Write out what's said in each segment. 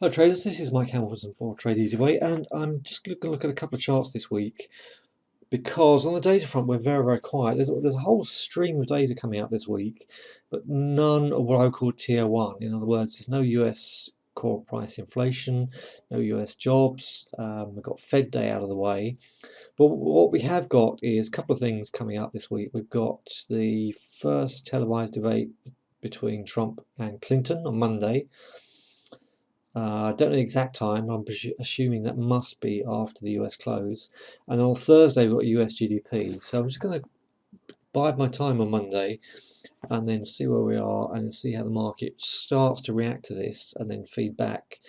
Hello traders, this is Mike Hamilton for Trade Easy Way, and I'm just going to look at a couple of charts this week because on the data front we're very quiet. There's a whole stream of data coming out this week, but none of what I would call tier one. In other words, there's no US core price inflation, no US jobs. We've got Fed Day out of the way, but what we have got is a couple of things coming up this week. We've got the first televised debate between Trump and Clinton on Monday. I don't know the exact time. I'm assuming that must be after the US close. And on Thursday, we've got US GDP. So I'm just going to bide my time on Monday and then see where we are and see how the market starts to react to this and then feed back.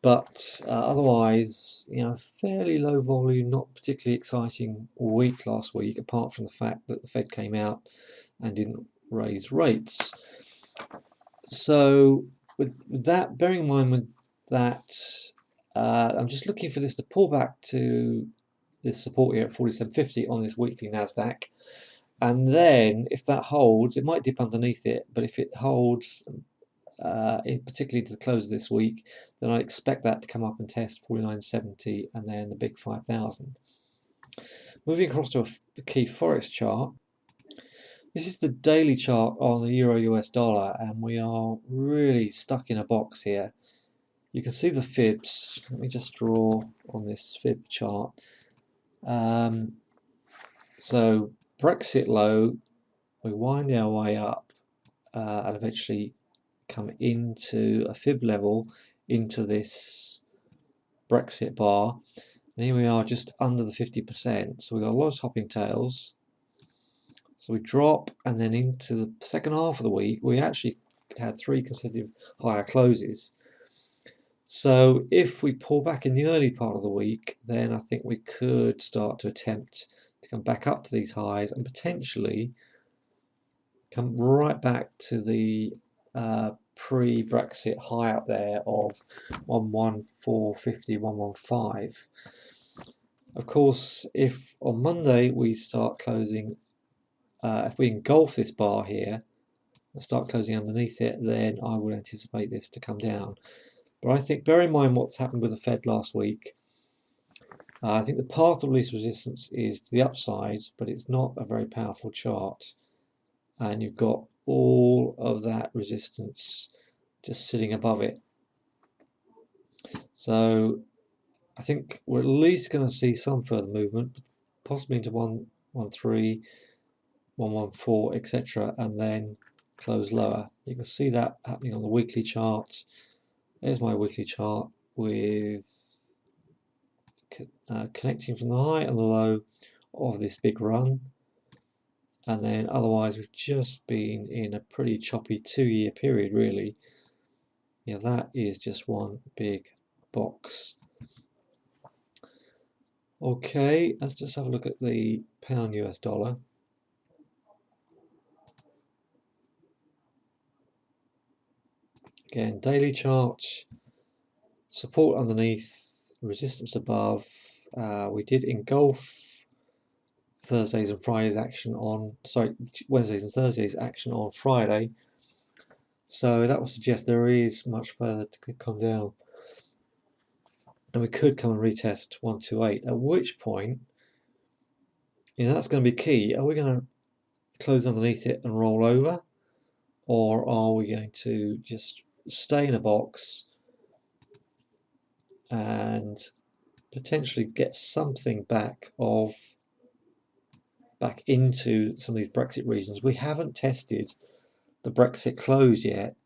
But otherwise, fairly low volume, not particularly exciting week last week, apart from the fact that the Fed came out and didn't raise rates. So with that, bearing in mind with that, I'm just looking for this to pull back to this support here at 47.50 on this weekly Nasdaq, and then if that holds, it might dip underneath it, but if it holds, particularly to the close of this week, then I expect that to come up and test 49.70 and then the big 5,000. Moving across to a key forex chart. This is the daily chart on the Euro US dollar, and we are really stuck in a box here. You can see the fibs. Let me just draw on this fib chart. So Brexit low, we wind our way up and eventually come into a fib level into this Brexit bar. And here we are just under the 50%. So we've got a lot of topping tails. So we drop, and then into the second half of the week, we actually had 3 consecutive higher closes. So if we pull back in the early part of the week, then I think we could start to attempt to come back up to these highs and potentially come right back to the pre-Brexit high up there of 11450, 115. Of course, if on Monday we start closing, if we engulf this bar here and start closing underneath it, then I would anticipate this to come down. But I think, bear in mind what's happened with the Fed last week, I think the path of least resistance is to the upside, but it's not a very powerful chart. And you've got all of that resistance just sitting above it. So I think we're at least going to see some further movement, possibly into 113, 114, etc., and then close lower. You can see that happening on the weekly chart. There's my weekly chart with connecting from the high and the low of this big run, and then otherwise we've just been in a pretty choppy 2-year period really. That is just one big box. Okay, let's just have a look at the pound US dollar. Again, daily chart, support underneath, resistance above. We did engulf Thursdays and Fridays action on, Wednesdays and Thursdays action on Friday. So that would suggest there is much further to come down. And we could come and retest 128, at which point, that's going to be key. Are we going to close underneath it and roll over? Or are we going to just stay in a box and potentially get something back into some of these Brexit regions? We haven't tested the Brexit close yet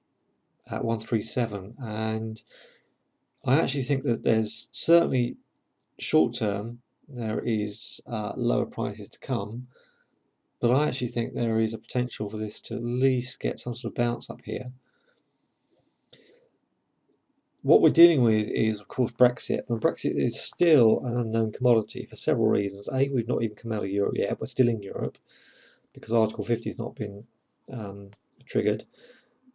at 137, and I actually think that there's certainly short term there is lower prices to come, but I actually think there is a potential for this to at least get some sort of bounce up here. What we're dealing with is, of course, Brexit, and Brexit is still an unknown commodity for several reasons. A, we've not even come out of Europe yet. We're still in Europe because Article 50 has not been triggered.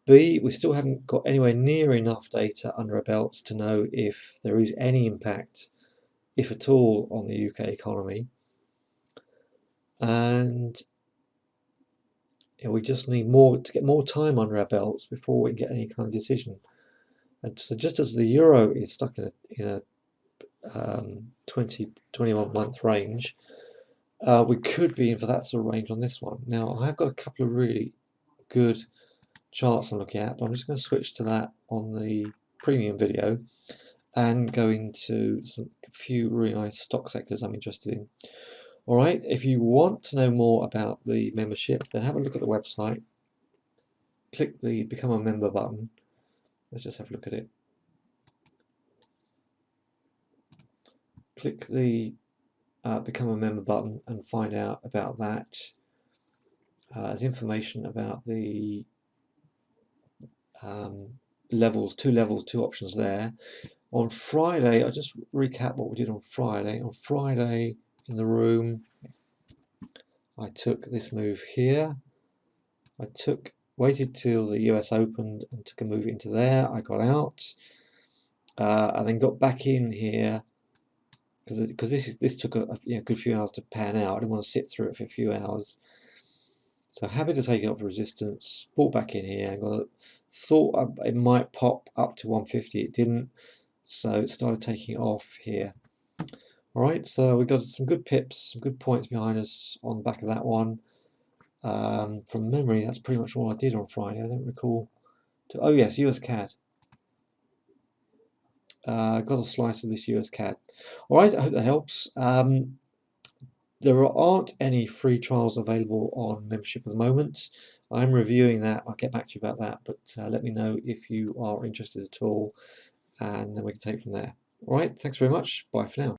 B, we still haven't got anywhere near enough data under our belts to know if there is any impact, if at all, on the UK economy. And we just need to get more time under our belts before we get any kind of decision. And so just as the euro is stuck in a 21 month range, we could be in for that sort of range on this one. Now I've got a couple of really good charts I'm looking at, but I'm just going to switch to that on the premium video and go into a few really nice stock sectors I'm interested in. Alright, if you want to know more about the membership, then have a look at the website, click the Become a Member button. Let's just have a look at it. Click the Become a Member button and find out about that. There's information about the levels, two options there. On Friday, I'll just recap what we did on Friday. On Friday in the room, I took this move here. I waited till the US opened and took a move into there. I got out and then got back in here because this took a good few hours to pan out. I didn't want to sit through it for a few hours. So happy to take it off resistance, bought back in here, and thought it might pop up to 150. It didn't, so it started taking it off here. Alright, so we got some good pips, some good points behind us on the back of that one. From memory, that's pretty much all I did on Friday. I don't recall. Oh yes, US CAD. Got a slice of this US CAD. Alright, I hope that helps. There aren't any free trials available on membership at the moment. I'm reviewing that. I'll get back to you about that, but let me know if you are interested at all, and then we can take it from there. Alright, thanks very much. Bye for now.